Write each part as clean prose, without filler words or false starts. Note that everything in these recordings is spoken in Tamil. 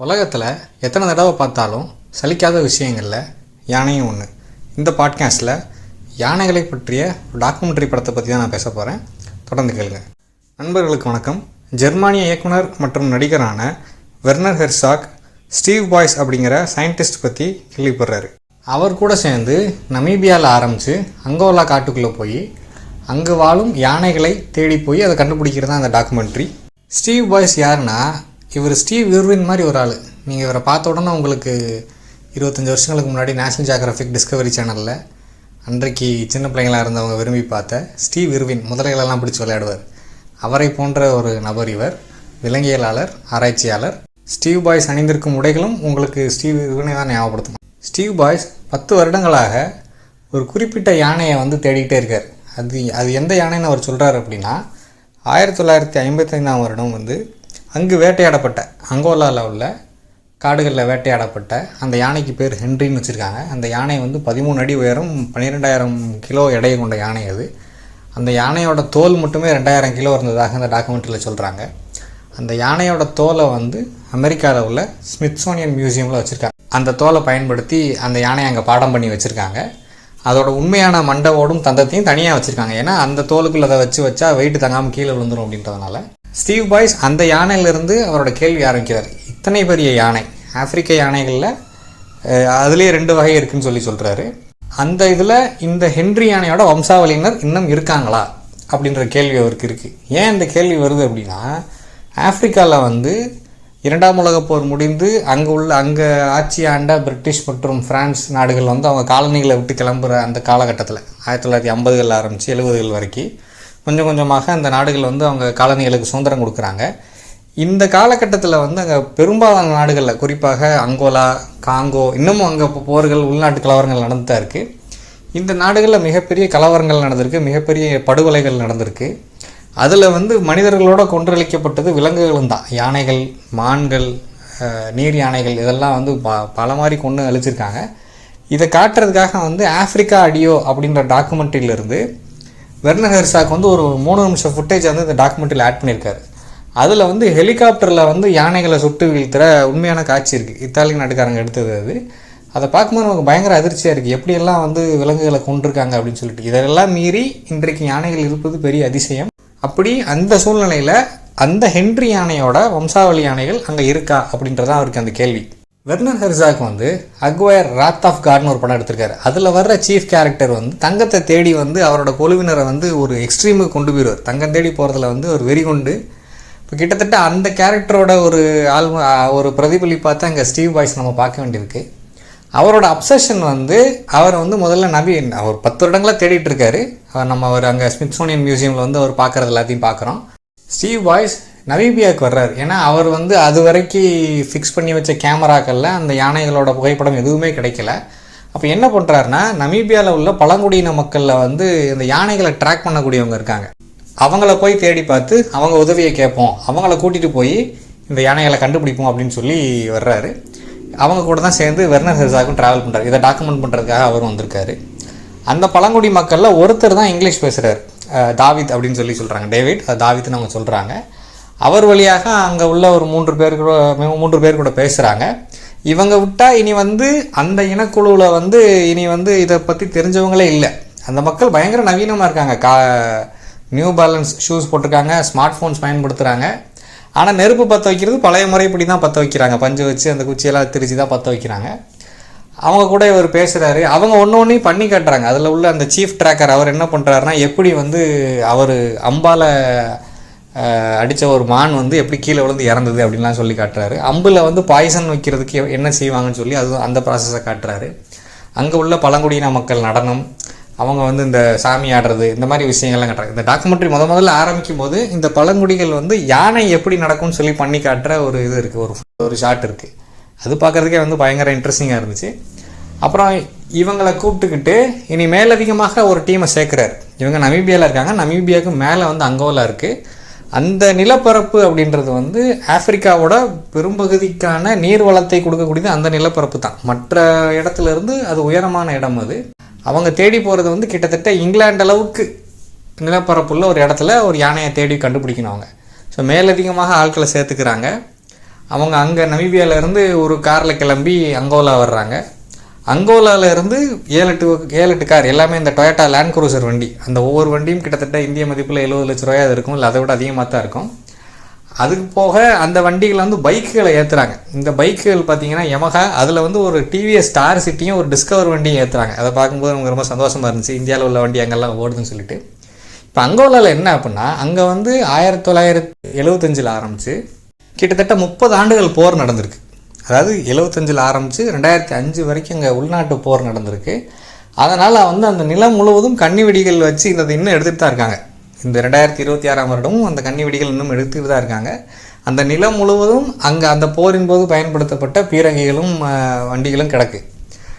உலகத்தில் எத்தனை தடவை பார்த்தாலும் சலிக்காத விஷயங்களில் யானையும் ஒன்று. இந்த பாட்காஸ்ட்டில் யானைகளை பற்றிய ஒரு டாக்குமெண்ட்ரி படத்தை பற்றி தான் நான் பேச போகிறேன். தொடர்ந்து கேளுங்க. நண்பர்களுக்கு வணக்கம். ஜெர்மானிய இயக்குனர் மற்றும் நடிகரான வெர்னர் ஹெர்சாக் ஸ்டீவ் பாய்ஸ் அப்படிங்கிற சயின்டிஸ்ட் பற்றி கேள்விப்படுறாரு. அவர் கூட சேர்ந்து நமீபியாவில் ஆரம்பித்து அங்கோலா காட்டுக்குள்ளே போய் அங்கே வாழும் யானைகளை தேடி போய் அதை கண்டுபிடிக்கிறது தான் அந்த டாக்குமெண்ட்ரி. ஸ்டீவ் பாய்ஸ் யாருன்னா, இவர் ஸ்டீவ் இர்வின் மாதிரி ஒரு ஆள். நீங்கள் இவரை பார்த்த உடனே உங்களுக்கு 25 வருஷங்களுக்கு முன்னாடி நேஷ்னல் ஜியோகிராஃபிக் டிஸ்கவரி சேனலில் அன்றைக்கு சின்ன பிள்ளைங்களாக இருந்தவங்க விரும்பி பார்த்த ஸ்டீவ் இர்வின் முதலைகளெல்லாம் பிடிச்சி விளையாடுவார். அவரை போன்ற ஒரு நபர் இவர். விலங்கியலாளர், ஆராய்ச்சியாளர். ஸ்டீவ் பாய்ஸ் அணிந்திருக்கும் உடைகளும் உங்களுக்கு ஸ்டீவ் இர்வினை தான் ஞாபகப்படுத்தும். ஸ்டீவ் பாய்ஸ் 10 வருடங்களாக ஒரு குறிப்பிட்ட யானையை தேடிக்கிட்டே இருக்கார். அது எந்த யானைன்னு அவர் சொல்கிறார் அப்படின்னா, 1955ஆம் வருடம் அங்கு வேட்டையாடப்பட்ட அங்கோலாவில் உள்ள காடுகளில் வேட்டையாடப்பட்ட அந்த யானைக்கு பேர் ஹென்ரின்னு வச்சுருக்காங்க. அந்த யானை 13 அடி உயரம், 12,000 கிலோ எடையை கொண்ட யானை அது. அந்த யானையோட தோல் மட்டுமே 2,000 கிலோ இருந்ததாக அந்த டாக்குமெண்ட்ரியில் சொல்கிறாங்க. அந்த யானையோட தோலை அமெரிக்காவில் உள்ள ஸ்மித்சோனியன் மியூசியமில் வச்சுருக்காங்க. அந்த தோலை பயன்படுத்தி அந்த யானையை அங்கே பாடம் பண்ணி வச்சுருக்காங்க. அதோட உண்மையான மண்டவோடும் தந்தத்தையும் தனியாக வச்சுருக்காங்க. ஏன்னா அந்த தோலுக்குள்ளே அதை வச்சா வெயிட்டு தங்காமல் கீழே விழுந்துடும் அப்படின்றதுனால. ஸ்டீவ் பாய்ஸ் அந்த யானையிலிருந்து அவரோட கேள்வி ஆரம்பிக்கிறார். இத்தனை பெரிய யானை, ஆப்பிரிக்க யானைகளில் அதுலேயே 2 வகை இருக்குதுன்னு சொல்கிறாரு. அந்த இதில் இந்த ஹென்றி யானையோட வம்சாவளியினர் இன்னும் இருக்காங்களா அப்படின்ற கேள்வி அவருக்கு இருக்குது. ஏன் இந்த கேள்வி வருது அப்படின்னா, ஆப்பிரிக்காவில் 2ஆம் உலகப் போர் முடிந்து அங்கே ஆட்சி ஆண்ட பிரிட்டிஷ் மற்றும் பிரான்ஸ் நாடுகள் அவங்க காலனிகளை விட்டு கிளம்புற அந்த காலகட்டத்தில் 1950களில் ஆரம்பித்து 70கள் வரைக்கும் கொஞ்சம் கொஞ்சமாக அந்த நாடுகள் அவங்க காலனிகளுக்கு சுதந்திரம் கொடுக்குறாங்க. இந்த காலகட்டத்தில் அங்கே பெரும்பாலான நாடுகளில், குறிப்பாக அங்கோலா, காங்கோ, இன்னமும் அங்கே போர்கள், உள்நாட்டு கலவரங்கள் நடந்து தான் இருக்குது. இந்த நாடுகளில் மிகப்பெரிய கலவரங்கள் நடந்திருக்கு, மிகப்பெரிய படுகொலைகள் நடந்திருக்கு. அதில் மனிதர்களோட கொன்றளிக்கப்பட்டது விலங்குகளும் தான். யானைகள், மான்கள், நீர் யானைகள் இதெல்லாம் பல மாதிரி கொண்டு அழிச்சிருக்காங்க. இதை காட்டுறதுக்காக ஆஃப்ரிக்கா அடியோ அப்படின்ற டாக்குமெண்ட்ரியிலிருந்து வெர்னர் ஹெர்சாக் ஒரு 3 நிமிஷம் ஃபுட்டேஜ் இந்த டாக்குமெண்ட்ரியில் ஆட் பண்ணியிருக்காரு. அதில் ஹெலிகாப்டரில் யானைகளை சுட்டு வீழ்த்துற உண்மையான காட்சி இருக்குது. இத்தாலி நாட்டுக்காரங்க எடுத்தது அது. அதை பார்க்கும்போது நமக்கு பயங்கர அதிர்ச்சியாக இருக்குது. எப்படியெல்லாம் விலங்குகளை கொண்டிருக்காங்க அப்படின்னு சொல்லிட்டு. இதெல்லாம் மீறி இன்றைக்கு யானைகள் இருப்பது பெரிய அதிசயம். அப்படி அந்த சூழ்நிலையில் அந்த ஹென்றி யானையோட வம்சாவளி யானைகள் அங்கே இருக்கா அப்படின்றதான் அவருக்கு அந்த கேள்வி. Werner Herzog Aguirre wrath of காட்னு ஒரு படம் எடுத்திருக்காரு. அதில் வர்ற சீஃப் கேரக்டர் தங்கத்தை தேடி அவரோட குழுவினரை ஒரு எக்ஸ்ட்ரீமுக்கு கொண்டு போயிடுவார். தங்கம் தேடி போகிறதுல ஒரு வெறி கொண்டு. இப்போ கிட்டத்தட்ட அந்த கேரக்டரோட ஒரு பிரதிபலிப்பாக தான் இங்கே ஸ்டீவ் பாய்ஸ் நம்ம பார்க்க வேண்டியிருக்கு. அவரோட அப்சஷன் அவர் முதல்ல அவர் 10 வருடங்களாக தேடிட்டு இருக்காரு. அவர் அங்கே ஸ்மித்சோனியன் மியூசியமில் அவர் பார்க்குறது எல்லாத்தையும் பார்க்குறோம். ஸ்டீவ் பாய்ஸ் நமீபியாவுக்கு வர்றாரு. ஏன்னா அவர் அது வரைக்கும் ஃபிக்ஸ் பண்ணி வச்ச கேமராக்களில் அந்த யானைகளோட புகைப்படம் எதுவுமே கிடைக்கல. அப்போ என்ன பண்ணுறாருன்னா, நமீபியாவில் உள்ள பழங்குடியின மக்களில் இந்த யானைகளை ட்ராக் பண்ணக்கூடியவங்க இருக்காங்க. அவங்கள போய் தேடி பார்த்து அவங்க உதவியை கேட்போம், அவங்கள கூட்டிகிட்டு போய் இந்த யானைகளை கண்டுபிடிப்போம் அப்படின்னு சொல்லி வர்றாரு. அவங்க கூட தான் சேர்ந்து வெர்னர் ஹெர்சாக்கும் ட்ராவல் பண்ணுறாரு. இதை டாக்குமெண்ட் பண்ணுறதுக்காக அவர் வந்திருக்காரு. அந்த பழங்குடி மக்களில் ஒருத்தர் தான் இங்கிலீஷ் பேசுகிறார். தாவித் அப்படின்னு சொல்கிறாங்க. டேவிட், தாவித்னு அவங்க சொல்கிறாங்க. அவர் வழியாக அங்கே உள்ள ஒரு 3 பேர் கூட பேசுகிறாங்க. இவங்க விட்டால் இனி அந்த இனக்குழுவில் இனி இதை பற்றி தெரிஞ்சவங்களே இல்லை. அந்த மக்கள் பயங்கர நவீனமாக இருக்காங்க. நியூ பேலன்ஸ் ஷூஸ் போட்டிருக்காங்க, ஸ்மார்ட் ஃபோன்ஸ் பயன்படுத்துகிறாங்க. ஆனால் நெருப்பு பற்ற வைக்கிறது பழைய முறைப்படி தான் பற்ற வைக்கிறாங்க. பஞ்சு வச்சு அந்த குச்சியெல்லாம் திரிச்சு தான் பற்ற வைக்கிறாங்க. அவங்க கூட இவர் பேசுகிறாரு. அவங்க ஒன்றையும் பண்ணி காட்டுறாங்க. அதில் உள்ள அந்த சீஃப் ட்ராக்கர் அவர் என்ன பண்ணுறாருன்னா, எப்படி அவர் அம்பால் அடித்த ஒரு மான் எப்படி கீழே விழுந்து இறந்தது அப்படின்லாம் சொல்லி காட்டுறாரு. அம்பில் பாய்சன் வைக்கிறதுக்கு என்ன செய்வாங்கன்னு சொல்லி அந்த ப்ராசஸை காட்டுறாரு. அங்கே உள்ள பழங்குடியின மக்கள் நடனம், அவங்க இந்த சாமி ஆடுறது, இந்த மாதிரி விஷயங்கள்லாம் காட்டுறாங்க. இந்த டாக்குமெண்ட்ரி முதல்ல ஆரம்பிக்கும் போது இந்த பழங்குடிகள் யானை எப்படி நடக்கும்னு சொல்லி பண்ணி காட்டுற ஒரு இது இருக்குது, ஒரு ஷாட் இருக்குது. அது பார்க்குறதுக்கே பயங்கர இன்ட்ரெஸ்டிங்காக இருந்துச்சு. அப்புறம் இவங்களை கூப்பிட்டுக்கிட்டு இனி மேலதிகமாக ஒரு டீமை சேர்க்குறாரு. இவங்க நமீபியாவில் இருக்காங்க. நமீபியாவுக்கு மேலே அங்கோலா இருக்குது. அந்த நிலப்பரப்பு அப்படின்றது ஆப்பிரிக்காவோட பெரும்பகுதிக்கான நீர் வளத்தை கொடுக்கக்கூடியது அந்த நிலப்பரப்பு தான். மற்ற இடத்துலேருந்து அது உயரமான இடம். அது அவங்க தேடி போகிறது கிட்டத்தட்ட இங்கிலாந்து அளவுக்கு நிலப்பரப்புள்ள ஒரு இடத்துல ஒரு யானையை தேடி கண்டுபிடிக்கணும் அவங்க. ஸோ மேலதிகமாக ஆட்களை சேர்த்துக்கிறாங்க. அவங்க அங்கே நமீபியாவிலேருந்து ஒரு காரில் கிளம்பி அங்கோலா வர்றாங்க. அங்கோலாவிலேருந்து 7-8 கார் எல்லாமே இந்த டொயோட்டா லேண்ட் க்ரூசர் வண்டி. அந்த ஒவ்வொரு வண்டியும் கிட்டத்தட்ட இந்திய மதிப்பில் 70 லட்ச ரூபாயா இருக்கும், இல்லை அதை விட அதிகமாக தான் இருக்கும். அதுக்கு போக அந்த வண்டிகளை வந்து பைக்குகளை ஏற்றுறாங்க. இந்த பைக்குகள் பார்த்தீங்கன்னா யமஹா, அதில் வந்து ஒரு டிவிஎஸ் ஸ்டார் சிட்டியும் ஒரு டிஸ்கவர் வண்டியும் ஏற்றுறாங்க. அதை பார்க்கும்போது நமக்கு ரொம்ப சந்தோஷமாக இருந்துச்சு, இந்தியாவில் உள்ள வண்டி அங்கெல்லாம் ஓடுதுன்னு சொல்லிட்டு. இப்போ அங்கோலாவில் என்ன அப்படின்னா, அங்கே வந்து 1975 ஆரம்பித்து கிட்டத்தட்ட 30 ஆண்டுகள் போர் நடந்திருக்கு. அதாவது 75 ஆரம்பித்து 2005 வரைக்கும் அங்கே உள்நாட்டு போர் நடந்திருக்கு. அதனால் வந்து அந்த நிலம் முழுவதும் கன்னி வெடிகள் வச்சு இதை இன்னும் எடுத்துகிட்டு தான் இருக்காங்க. இந்த 2026 வருடமும் அந்த கன்னி வெடிகள் இன்னும் எடுத்துகிட்டு தான் இருக்காங்க. அந்த நிலம் முழுவதும் அங்கே அந்த போரின் போது பயன்படுத்தப்பட்ட பீரங்கிகளும் வண்டிகளும் கிடக்கு.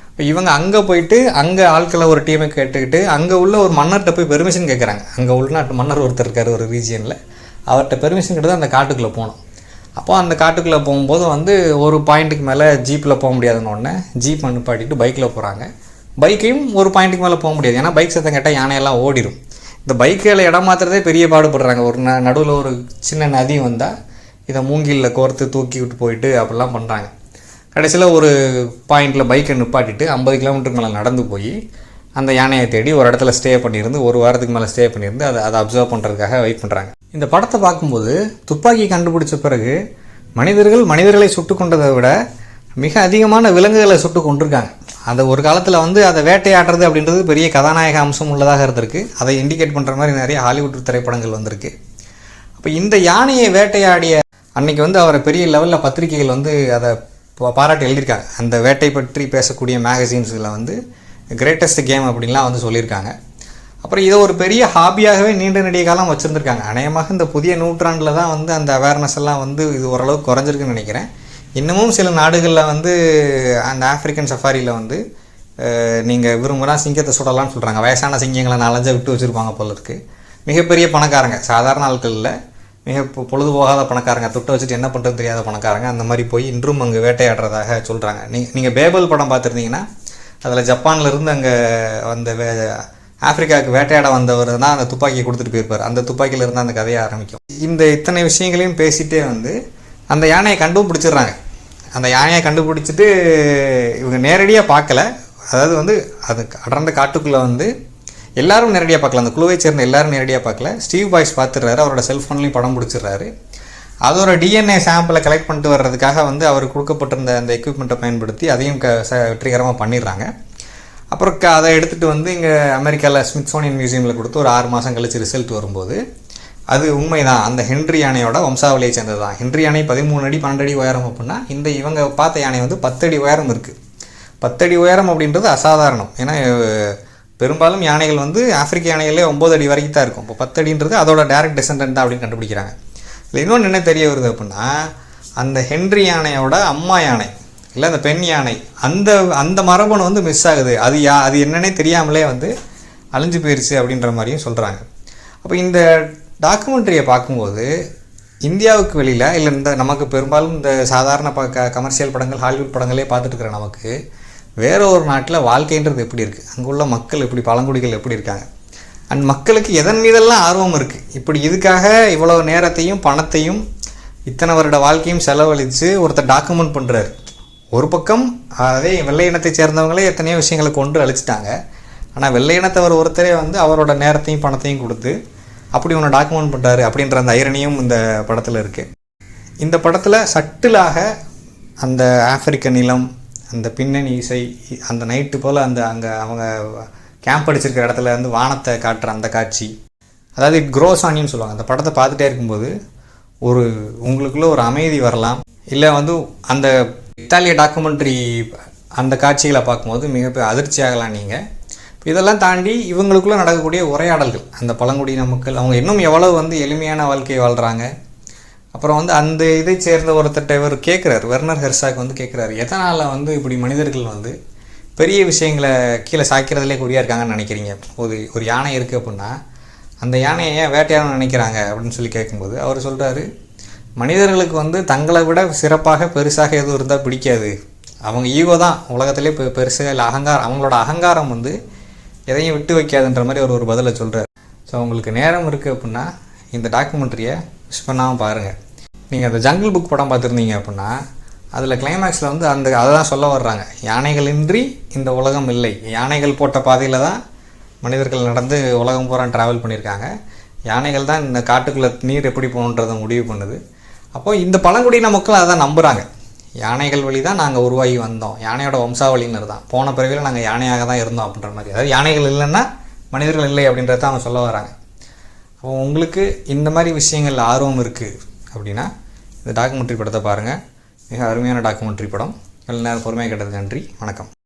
இப்போ இவங்க அங்கே போயிட்டு அங்கே ஆட்களை ஒரு டீமை கேட்டுக்கிட்டு அங்கே உள்ள ஒரு மன்னர்கிட்ட போய் பெர்மிஷன் கேட்குறாங்க. அங்கே உள்நாட்டு மன்னர் ஒருத்தர் இருக்கார் ஒரு ரீஜியனில், அவர்கிட்ட பெர்மிஷன் கிட்ட தான் அந்த காட்டுக்குள்ளே போகணும். அப்போ அந்த காட்டுக்குள்ளே போகும்போது வந்து ஒரு பாயிண்ட்டுக்கு மேலே ஜீப்பில் போக முடியாதுன்னு ஜீப் நிப்பாட்டிட்டு பைக்கில் போகிறாங்க. பைக்கையும் ஒரு பாயிண்ட்டுக்கு மேலே போக முடியாது, ஏன்னா பைக் சத்தம் கேட்டால் யானையெல்லாம் ஓடிடும். இந்த பைக்குகளை இடம் மாற்றுறதே பெரிய பாடுபடுறாங்க. ஒரு நடுவில் ஒரு சின்ன நதி வந்தால் இதை மூங்கிலில் கோர்த்து தூக்கி விட்டு போயிட்டு அப்படிலாம் பண்ணுறாங்க. கடைசியில் ஒரு பாயிண்டில் பைக்கை நிப்பாட்டிட்டு 50 கிலோமீட்டருக்கு மேலே நடந்து போய் அந்த யானையை தேடி ஒரு இடத்துல ஸ்டே பண்ணியிருந்து, ஒரு வாரத்துக்கு மேலே ஸ்டே பண்ணியிருந்து அதை அப்சர்வ் பண்ணுறதுக்காக வெயிட் பண்ணுறாங்க. இந்த படத்தை பார்க்கும்போது துப்பாக்கி கண்டுபிடிச்ச பிறகு மனிதர்களை சுட்டு கொண்டதை விட மிக அதிகமான விலங்குகளை சுட்டு கொண்டிருக்காங்க. அந்த ஒரு காலத்தில் வந்து அதை வேட்டையாடுறது அப்படின்றது பெரிய கதாநாயக அம்சம் உள்ளதாக இருந்திருக்கு. அதை இண்டிகேட் பண்ணுற மாதிரி நிறைய ஹாலிவுட் திரைப்படங்கள் வந்திருக்கு. அப்போ இந்த யானையை வேட்டையாடிய அன்னைக்கு வந்து அவரை பெரிய லெவலில் பத்திரிகைகள் வந்து அதை பாராட்டி எழுதியிருக்காங்க. அந்த வேட்டை பற்றி பேசக்கூடிய மேகசின்ஸில் வந்து கிரேட்டஸ்ட் கேம் அப்படின்லாம் வந்து சொல்லியிருக்காங்க. அப்புறம் இதை ஒரு பெரிய ஹாபியாகவே நீண்ட நெடிய காலம் வச்சுருந்துருக்காங்க. அநேகமாக இந்த புதிய நூற்றாண்டில் தான் வந்து அந்த அவேர்னஸ் எல்லாம் வந்து இது ஓரளவுக்கு குறைஞ்சிருக்குன்னு நினைக்கிறேன். இன்னமும் சில நாடுகளில் வந்து அந்த ஆஃப்ரிக்கன் சஃபாரியில் வந்து நீங்கள் விரும்புனா சிங்கத்தை சுடலான்னு சொல்கிறாங்க. வயசான சிங்கங்களை 4-5 விட்டு வச்சுருப்பாங்க போல இருக்குது. மிகப்பெரிய பணக்காரங்க, சாதாரண ஆட்களில் மிக பொழுதுபோகாத பணக்காரங்க, தொட்டு வச்சுட்டு என்ன பண்ணுறது தெரியாத பணக்காரங்க, அந்த மாதிரி போய் இன்றும் அங்கே வேட்டையாடுறதாக சொல்கிறாங்க. நீங்கள் பேபல் படம் பார்த்துருந்தீங்கன்னா அதில் ஜப்பான்லேருந்து அங்கே வந்த ஆஃப்ரிக்காவுக்கு வேட்டையாட வந்தவர் தான் அந்த துப்பாக்கியை கொடுத்துட்டு போயிருப்பார். அந்த துப்பாக்கியிலேருந்து அந்த கதையை ஆரம்பிக்கும். இத்தனை விஷயங்களையும் பேசிகிட்டே வந்து அந்த யானையை கண்டுபிடிச்சிடுறாங்க. அந்த யானையை கண்டுபிடிச்சிட்டு இவங்க நேரடியாக பார்க்கல, அதாவது வந்து அது அடர்ந்த காட்டுக்குள்ளே வந்து எல்லாரும் நேரடியாக பார்க்கல, அந்த குழுவை சேர்ந்த எல்லாரும் நேரடியாக பார்க்கல. ஸ்டீவ் பாய்ஸ் பார்த்துடுறாரு, அவரோட செல்ஃபோன்லேயும் படம் பிடிச்சிடுறாரு. அதோட டிஎன்ஏ சாம்பிளை கலெக்ட் பண்ணிட்டு வர்றதுக்காக வந்து அவர் கொடுக்கப்பட்டிருந்த அந்த எக்யூப்மெண்ட்டை பயன்படுத்தி அதையும் வெற்றிகரமாக பண்ணிடுறாங்க. அப்புறம் அதை எடுத்துகிட்டு வந்து இங்கே அமெரிக்காவில் ஸ்மித்சோனியன் மியூசியமில் கொடுத்து ஒரு 6 மாதம் கழித்து ரிசல்ட் வரும்போது அது உண்மைதான், அந்த ஹென்றி யானையோட வம்சாவளியை சேர்ந்தது தான். ஹென்றி யானை 13 அடி 12 அடி உயரம் அப்படின்னா இவங்க பார்த்த யானை வந்து 10 அடி உயரம் இருக்குது. 10 அடி உயரம் அப்படின்றது அசாதாரணம். ஏன்னா பெரும்பாலும் யானைகள் வந்து ஆப்பிரிக்க யானைகளே 9 அடி வரைக்கும் தான் இருக்கும். இப்போ 10 அடின்றது அதோட டைரக்ட் டிசெண்டன்ட் தான் அப்படின்னு கண்டுபிடிக்கிறாங்க. இல்லை இன்னொன்று என்ன தெரிய வருது அப்படின்னா, அந்த ஹென்றி யானையோட அம்மா யானை இல்லை அந்த பெண் யானை அந்த மரபணு வந்து மிஸ் ஆகுது. அது என்னன்னே தெரியாமலே வந்து அழிஞ்சு போயிடுச்சு அப்படின்ற மாதிரியும் சொல்கிறாங்க. அப்போ இந்த டாக்குமெண்ட்ரியை பார்க்கும்போது இந்தியாவுக்கு வெளியில் இல்லை நமக்கு பெரும்பாலும் இந்த சாதாரண கமர்ஷியல் படங்கள் ஹாலிவுட் படங்களே பார்த்துட்டு இருக்கிற நமக்கு வேறு ஒரு நாட்டில் வாழ்க்கைன்றது எப்படி இருக்குது, அங்கே உள்ள மக்கள் எப்படி, பழங்குடிகள் எப்படி இருக்காங்க, அண்ட் மக்களுக்கு எதன் மீதெல்லாம் ஆர்வம் இருக்குது. இப்படி இதுக்காக இவ்வளோ நேரத்தையும் பணத்தையும் இத்தனை வருட வாழ்க்கையும் செலவழித்து ஒருத்தர் டாக்குமெண்ட் பண்ணுறாரு. ஒரு பக்கம் அதே வெள்ளை இனத்தை சேர்ந்தவங்களே எத்தனையோ விஷயங்களை கொண்டு அழிச்சிட்டாங்க. ஆனால் வெள்ளை இனத்தவர் ஒருத்தரே வந்து அவரோட நேரத்தையும் பணத்தையும் கொடுத்து அப்படி ஒன்று டாக்குமெண்ட் பண்ணுறாரு அப்படின்ற அந்த ஐரணியும் இந்த படத்தில் இருக்குது. இந்த படத்தில் சட்டிலாக அந்த ஆப்பிரிக்க நிலம், அந்த பின்னணி இசை, அந்த நைட்டு போல் அங்கே அவங்க கேம்ப் அடிச்சிருக்கிற இடத்துல வந்து வானத்தை காட்டுற அந்த காட்சி, அதாவது இட் க்ரோஸ் ஆனின்னு சொல்லுவாங்க. அந்த படத்தை பார்த்துட்டே இருக்கும்போது உங்களுக்குள்ளே ஒரு அமைதி வரலாம். இல்லை வந்து அந்த இத்தாலிய டாக்குமெண்ட்ரி அந்த காட்சிகளை பார்க்கும்போது மிகப்பெரிய அதிர்ச்சி ஆகலாம் நீங்கள். இதெல்லாம் தாண்டி இவங்களுக்குள்ளே நடக்கக்கூடிய உரையாடல்கள், அந்த பழங்குடியின மக்கள் அவங்க இன்னும் எவ்வளவு வந்து எளிமையான வாழ்க்கையை வாழ்கிறாங்க. அப்புறம் வந்து அந்த இதை சேர்ந்த ஒருத்தட்ட இவர் கேட்குறாரு, வெர்னர் ஹெர்சாக் வந்து கேட்குறாரு, எதனால் வந்து இப்படி மனிதர்கள் வந்து பெரிய விஷயங்களை கீழே சாய்க்கிறதுலே குறியாக இருக்காங்கன்னு நினைக்கிறீங்க. ஒரு யானை இருக்குது அப்படின்னா அந்த யானையை ஏன் வேட்டையாடணும்னு நினைக்கிறாங்க அப்படின்னு சொல்லி கேட்கும்போது அவர் சொல்கிறாரு, மனிதர்களுக்கு வந்து தங்களை விட சிறப்பாக பெருசாக எதுவும் இருந்தால் பிடிக்காது. அவங்க ஈகோ தான் உலகத்திலே பெருசாக இல்லை, அகங்காரம், அவங்களோட அகங்காரம் வந்து எதையும் விட்டு வைக்காதுன்ற மாதிரி அவர் ஒரு பதிலை சொல்கிறார். ஸோ உங்களுக்கு நேரம் இருக்குது அப்படின்னா இந்த டாக்குமெண்ட்ரியை மிஸ் பண்ணாமல் பாருங்கள். நீங்கள் அந்த ஜங்கிள் புக் படம் பார்த்துருந்தீங்க அப்படின்னா அதில் கிளைமேக்ஸில் வந்து அதை தான் சொல்ல வர்றாங்க. யானைகளின்றி இந்த உலகம் இல்லை. யானைகள் போட்ட பாதையில் தான் மனிதர்கள் நடந்து உலகம் பூரா ட்ராவல் பண்ணியிருக்காங்க. யானைகள் தான் இந்த காட்டுக்குள்ளே நீர் எப்படி போகணுன்றதை முடிவு பண்ணுது. அப்போது இந்த பழங்குடியின மக்கள் அதை தான் நம்புகிறாங்க. யானைகள் வழி தான் நாங்கள் உருவாகி வந்தோம், யானையோட வம்சாவளின்னு தான், போன பிறவியில் நாங்கள் யானையாக தான் இருந்தோம் அப்படின்ற மாதிரி. அதாவது யானைகள் இல்லைன்னா மனிதர்கள் இல்லை அப்படின்றத அவங்க சொல்ல வராங்க. அப்போ உங்களுக்கு இந்த மாதிரி விஷயங்கள் ஆர்வம் இருக்குது அப்படின்னா இந்த டாக்குமெண்ட்ரி படத்தை பாருங்கள். மிக அருமையான டாக்குமெண்ட்ரி படம். நல்ல நேரம் பொறுமையாக கேட்டது நன்றி. வணக்கம்.